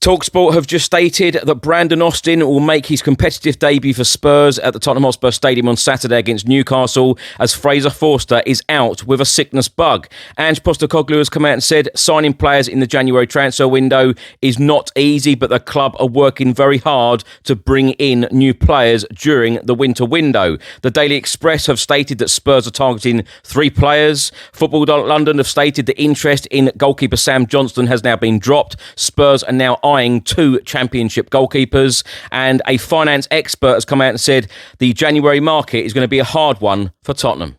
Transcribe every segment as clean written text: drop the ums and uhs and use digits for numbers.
TalkSport have just stated that Brandon Austin will make his competitive debut for Spurs at the Tottenham Hotspur Stadium on Saturday against Newcastle, as Fraser Forster is out with a sickness bug. Ange Postecoglou has come out and said signing players in the January transfer window is not easy, but the club are working very hard to bring in new players during the winter window. The Daily Express have stated that Spurs are targeting 3 players. Football London have stated that interest in goalkeeper Sam Johnston has now been dropped. Spurs are now eyeing 2 championship goalkeepers, and a finance expert has come out and said the January market is going to be a hard one for Tottenham.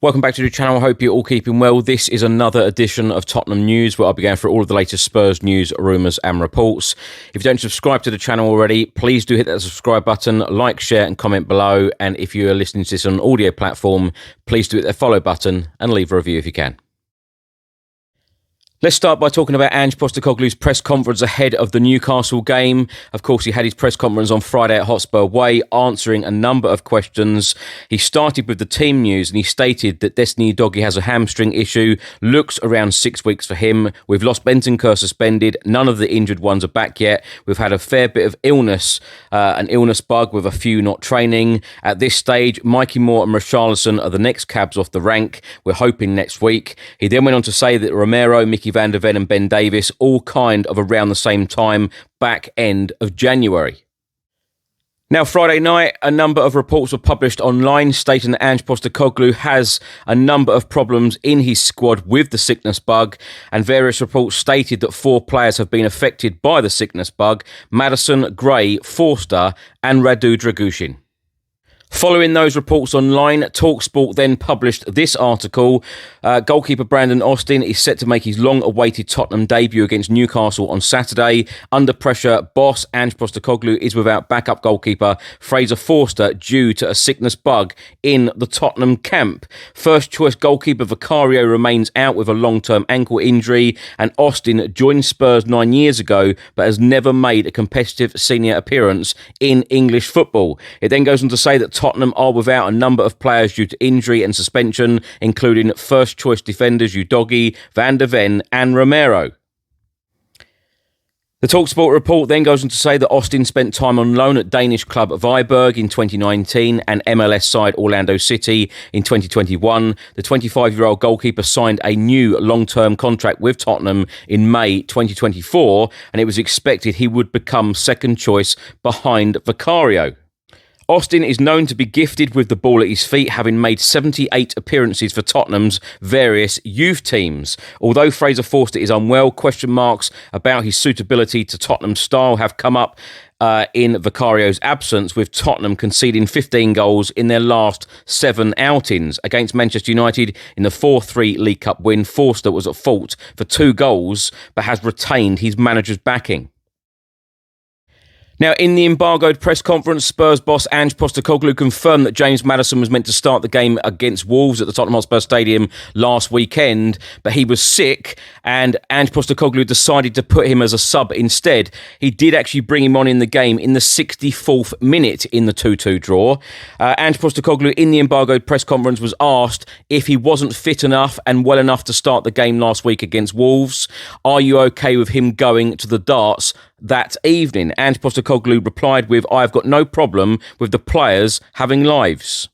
Welcome back to the channel. I hope you're all keeping well. This is another edition of Tottenham News, where I'll be going through all of the latest Spurs news, rumours and reports. If you don't subscribe to the channel already, please do hit that subscribe button, like, share and comment below. And if you are listening to this on an audio platform, please do hit the follow button and leave a review if you can. Let's start by talking about Ange Postecoglou's press conference ahead of the Newcastle game. Of course, he had his press conference on Friday at Hotspur Way, answering a number of questions. He started with the team news and he stated that Destiny Udogie has a hamstring issue, looks around 6 weeks for him. We've lost Bentancur suspended. None of the injured ones are back yet. We've had a fair bit of illness, an illness bug with a few not training. At this stage, Mikey Moore and Richarlison are the next cabs off the rank. We're hoping next week. He then went on to say that Romero, Mickey Van der Ven and Ben Davis all kind of around the same time, back end of January. Now, Friday night, a number of reports were published online stating that Ange Postecoglou has a number of problems in his squad with the sickness bug, and various reports stated that 4 players have been affected by the sickness bug: Maddison, Gray, Forster and Radu Dragushin. Following those reports online, TalkSport then published this article. Goalkeeper Brandon Austin is set to make his long-awaited Tottenham debut against Newcastle on Saturday. Under pressure, boss Ange Postecoglou is without backup goalkeeper Fraser Forster due to a sickness bug in the Tottenham camp. First-choice goalkeeper Vicario remains out with a long-term ankle injury, and Austin joined Spurs 9 years ago but has never made a competitive senior appearance in English football. It then goes on to say that Tottenham are without a number of players due to injury and suspension, including first-choice defenders Udogie, Van der Ven and Romero. The TalkSport report then goes on to say that Austin spent time on loan at Danish club Viborg in 2019 and MLS side Orlando City in 2021. The 25-year-old goalkeeper signed a new long-term contract with Tottenham in May 2024, and it was expected he would become second choice behind Vicario. Austin is known to be gifted with the ball at his feet, having made 78 appearances for Tottenham's various youth teams. Although Fraser Forster is unwell, question marks about his suitability to Tottenham's style have come up in Vicario's absence, with Tottenham conceding 15 goals in their last 7 outings. Against Manchester United in the 4-3 League Cup win, Forster was at fault for 2 goals, but has retained his manager's backing. Now, in the embargoed press conference, Spurs boss Ange Postecoglou confirmed that James Maddison was meant to start the game against Wolves at the Tottenham Hotspur Stadium last weekend, but he was sick, and Ange Postecoglou decided to put him as a sub instead. He did actually bring him on in the game in the 64th minute in the 2-2 draw. Ange Postecoglou, in the embargoed press conference, was asked if he wasn't fit enough and well enough to start the game last week against Wolves. Are you okay with him going to the darts that evening? Ange Postecoglou replied with, "I've got no problem with the players having lives.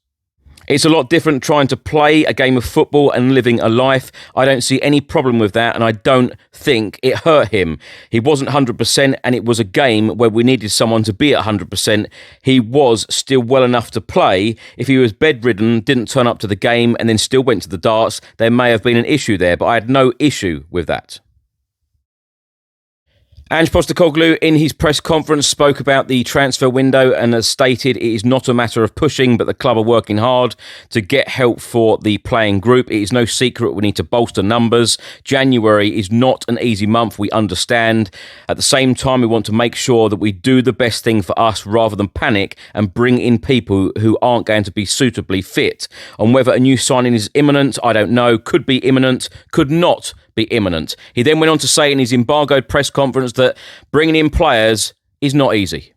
It's a lot different trying to play a game of football and living a life. I don't see any problem with that, and I don't think it hurt him. He wasn't 100%, and it was a game where we needed someone to be at 100%. He was still well enough to play. If he was bedridden, didn't turn up to the game, and then still went to the darts, there may have been an issue there, but I had no issue with that." Ange Postecoglou in his press conference spoke about the transfer window and has stated it is not a matter of pushing, but the club are working hard to get help for the playing group. It is no secret we need to bolster numbers. January is not an easy month, we understand. At the same time, we want to make sure that we do the best thing for us rather than panic and bring in people who aren't going to be suitably fit. On whether a new signing is imminent, I don't know. Could be imminent, could not be imminent. He then went on to say in his Embargoed press conference that bringing in players is not easy.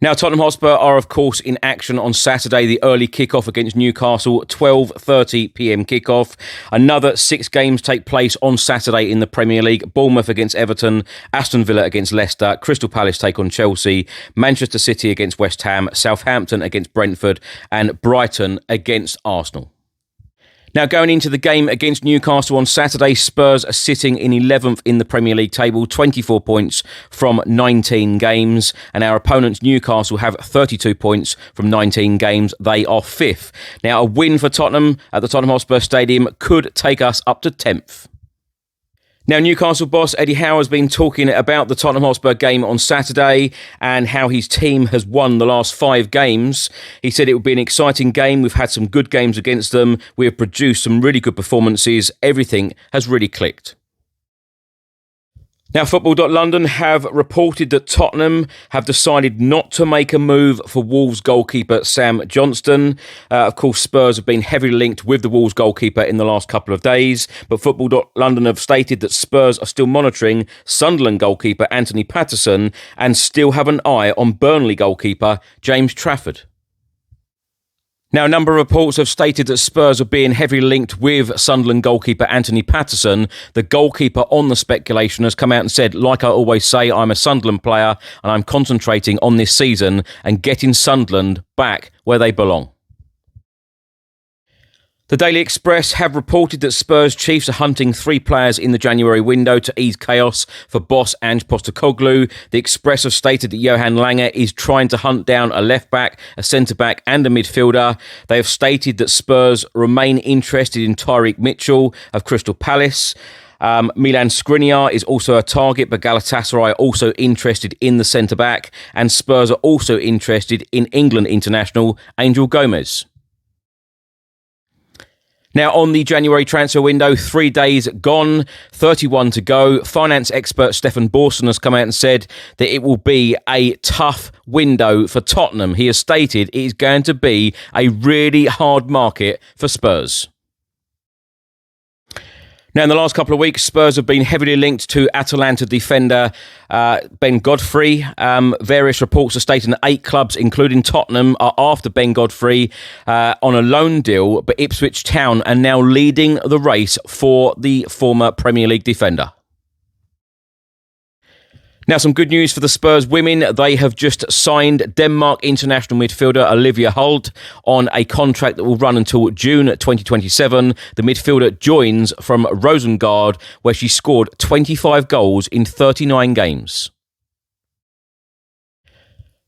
Now, Tottenham Hotspur are, of course, in action on Saturday, the early kickoff against Newcastle, 12:30pm kickoff. Another 6 games take place on Saturday in the Premier League. Bournemouth against Everton, Aston Villa against Leicester, Crystal Palace take on Chelsea, Manchester City against West Ham, Southampton against Brentford, and Brighton against Arsenal. Now, going into the game against Newcastle on Saturday, Spurs are sitting in 11th in the Premier League table, 24 points from 19 games. And our opponents, Newcastle, have 32 points from 19 games. They are 5th. Now, a win for Tottenham at the Tottenham Hotspur Stadium could take us up to 10th. Now, Newcastle boss Eddie Howe has been talking about the Tottenham Hotspur game on Saturday and how his team has won the last 5 games. He said it would be an exciting game. We've had some good games against them. We have produced some really good performances. Everything has really clicked. Now, Football.London have reported that Tottenham have decided not to make a move for Wolves goalkeeper Sam Johnston. Of course, Spurs have been heavily linked with the Wolves goalkeeper in the last couple of days, but Football.London have stated that Spurs are still monitoring Sunderland goalkeeper Anthony Maddison and still have an eye on Burnley goalkeeper James Trafford. Now, a number of reports have stated that Spurs are being heavily linked with Sunderland goalkeeper Anthony Maddison. The goalkeeper on the speculation has come out and said, like I always say, I'm a Sunderland player and I'm concentrating on this season and getting Sunderland back where they belong. The Daily Express have reported that Spurs chiefs are hunting 3 players in the January window to ease chaos for boss Ange Postecoglou. The Express have stated that Johan Lange is trying to hunt down a left-back, a centre-back and a midfielder. They have stated that Spurs remain interested in Tyreek Mitchell of Crystal Palace. Milan Skriniar is also a target, but Galatasaray are also interested in the centre-back, and Spurs are also interested in England international Angel Gomez. Now, on the January transfer window, 3 days gone, 31 to go. Finance expert Stefan Borson has come out and said that it will be a tough window for Tottenham. He has stated it is going to be a really hard market for Spurs. Now, in the last couple of weeks, Spurs have been heavily linked to Atalanta defender Ben Godfrey. Various reports are stating that 8 clubs, including Tottenham, are after Ben Godfrey on a loan deal, but Ipswich Town are now leading the race for the former Premier League defender. Now, some good news for the Spurs women. They have just signed Denmark international midfielder Olivia Holt on a contract that will run until June 2027. The midfielder joins from Rosengard, where she scored 25 goals in 39 games.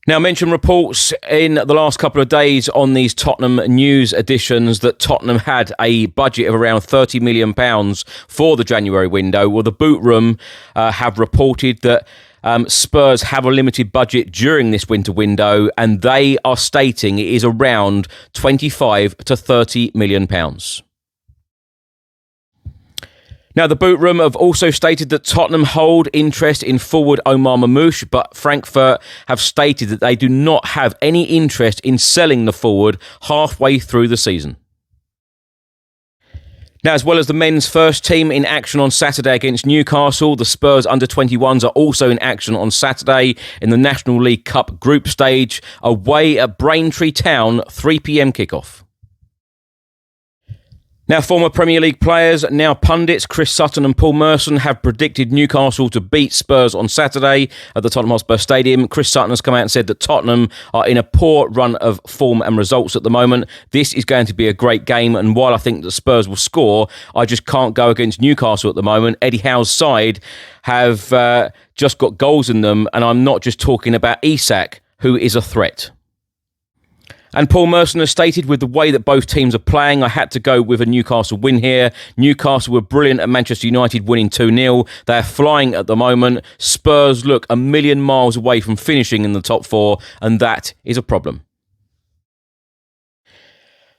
Now, mention reports in the last couple of days on these Tottenham news editions that Tottenham had a budget of around £30 million for the January window. Well, the Boot Room have reported that Spurs have a limited budget during this winter window, and they are stating it is around £25 to £30 million. Now, the Boot Room have also stated that Tottenham hold interest in forward Omar Mamouche, but Frankfurt have stated that they do not have any interest in selling the forward halfway through the season. Now, as well as the men's first team in action on Saturday against Newcastle, the Spurs under-21s are also in action on Saturday in the National League Cup group stage, away at Braintree Town, 3 p.m. kickoff. Now, former Premier League players, now pundits, Chris Sutton and Paul Merson have predicted Newcastle to beat Spurs on Saturday at the Tottenham Hotspur Stadium. Chris Sutton has come out and said that Tottenham are in a poor run of form and results at the moment. This is going to be a great game, and while I think that Spurs will score, I just can't go against Newcastle at the moment. Eddie Howe's side have just got goals in them, and I'm not just talking about Isak, who is a threat. And Paul Merson has stated, with the way that both teams are playing, I had to go with a Newcastle win here. Newcastle were brilliant at Manchester United, winning 2-0. They're flying at the moment. Spurs look a million miles away from finishing in the top four, and that is a problem.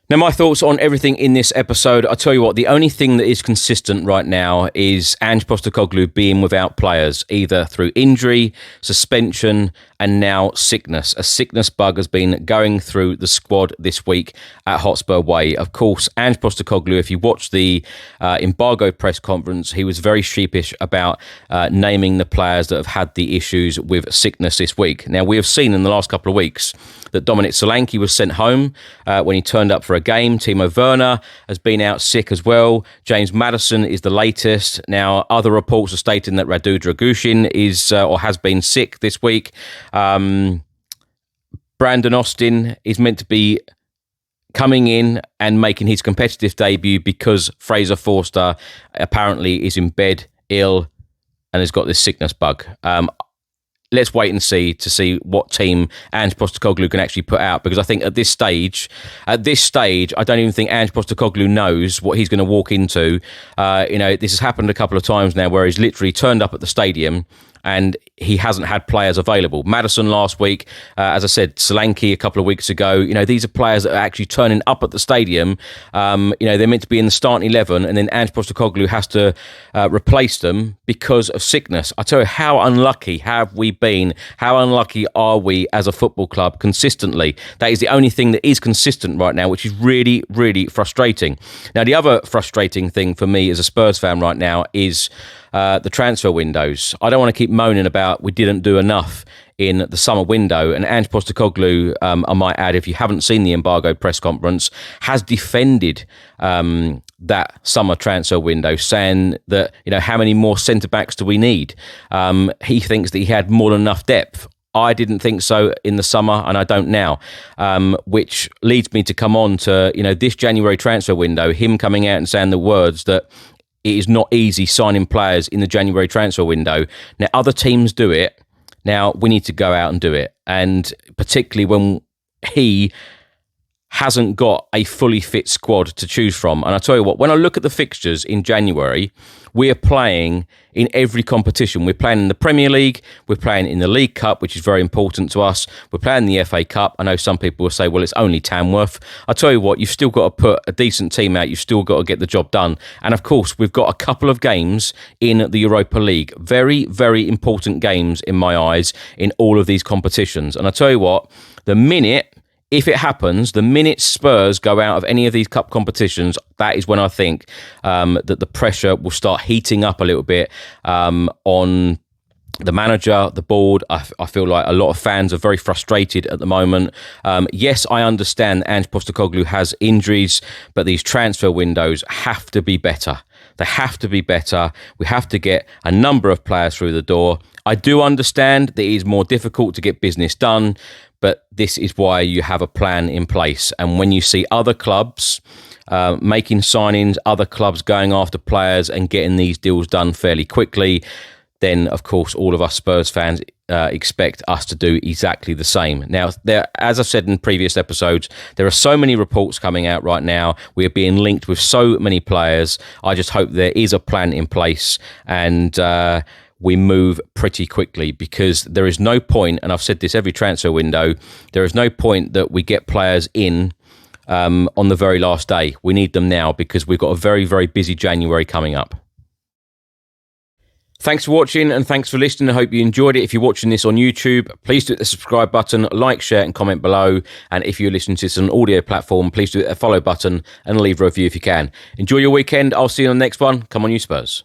Now, my thoughts on everything in this episode, I'll tell you what, the only thing that is consistent right now is Ange Postecoglou being without players, either through injury, suspension, and now sickness. A sickness bug has been going through the squad this week at Hotspur Way. Of course, Ange Postecoglou, if you watch the Embargoed press conference, he was very sheepish about naming the players that have had the issues with sickness this week. Now, we have seen in the last couple of weeks that Dominic Solanke was sent home when he turned up for a game. Timo Werner has been out sick as well. James Maddison is the latest. Now, other reports are stating that Radu Dragushin is or has been sick this week. Brandon Austin is meant to be coming in and making his competitive debut because Fraser Forster apparently is in bed ill and has got this sickness bug. Let's wait and see what team Ange Postecoglou can actually put out, because I think at this stage, I don't even think Ange Postecoglou knows what he's going to walk into. This has happened a couple of times now where he's literally turned up at the stadium and he hasn't had players available. Maddison last week, as I said, Solanke a couple of weeks ago. These are players that are actually turning up at the stadium. They're meant to be in the starting 11, and then Ange Postecoglou has to replace them because of sickness. I tell you, how unlucky have we been? How unlucky are we as a football club consistently? That is the only thing that is consistent right now, which is really, really frustrating. Now, the other frustrating thing for me as a Spurs fan right now is the transfer windows. I don't want to keep moaning about we didn't do enough in the summer window. And Ange Postecoglou, I might add, if you haven't seen the Embargoed press conference, has defended that summer transfer window, saying that, how many more centre-backs do we need? He thinks that he had more than enough depth. I didn't think so in the summer, and I don't now, which leads me to come on to, this January transfer window, him coming out and saying the words that it is not easy signing players in the January transfer window. Now, other teams do it. Now, we need to go out and do it. And particularly when he hasn't got a fully fit squad to choose from. And I tell you what, when I look at the fixtures in January, we are playing in every competition. We're playing in the Premier League, we're playing in the League Cup, which is very important to us. We're playing the FA Cup. I know some people will say, well, it's only Tamworth. I tell you what, you've still got to put a decent team out. You've still got to get the job done. And of course, we've got a couple of games in the Europa League. Very, very important games in my eyes in all of these competitions. And I tell you what, if it happens, the minute Spurs go out of any of these cup competitions, that is when I think that the pressure will start heating up a little bit on the manager, the board. I feel like a lot of fans are very frustrated at the moment. Yes, I understand that Ange Postecoglou has injuries, but these transfer windows have to be better. They have to be better. We have to get a number of players through the door. I do understand that it is more difficult to get business done, but this is why you have a plan in place. And when you see other clubs making signings, other clubs going after players and getting these deals done fairly quickly, then, of course, all of us Spurs fans expect us to do exactly the same. Now, as I've said in previous episodes, there are so many reports coming out right now. We are being linked with so many players. I just hope there is a plan in place and we move pretty quickly, because there is no point, and I've said this every transfer window, there is no point that we get players in on the very last day. We need them now because we've got a very, very busy January coming up. Thanks for watching and thanks for listening. I hope you enjoyed it. If you're watching this on YouTube, please do hit the subscribe button, like, share and comment below. And if you're listening to this on an audio platform, please do hit the follow button and leave a review if you can. Enjoy your weekend. I'll see you on the next one. Come on, you Spurs.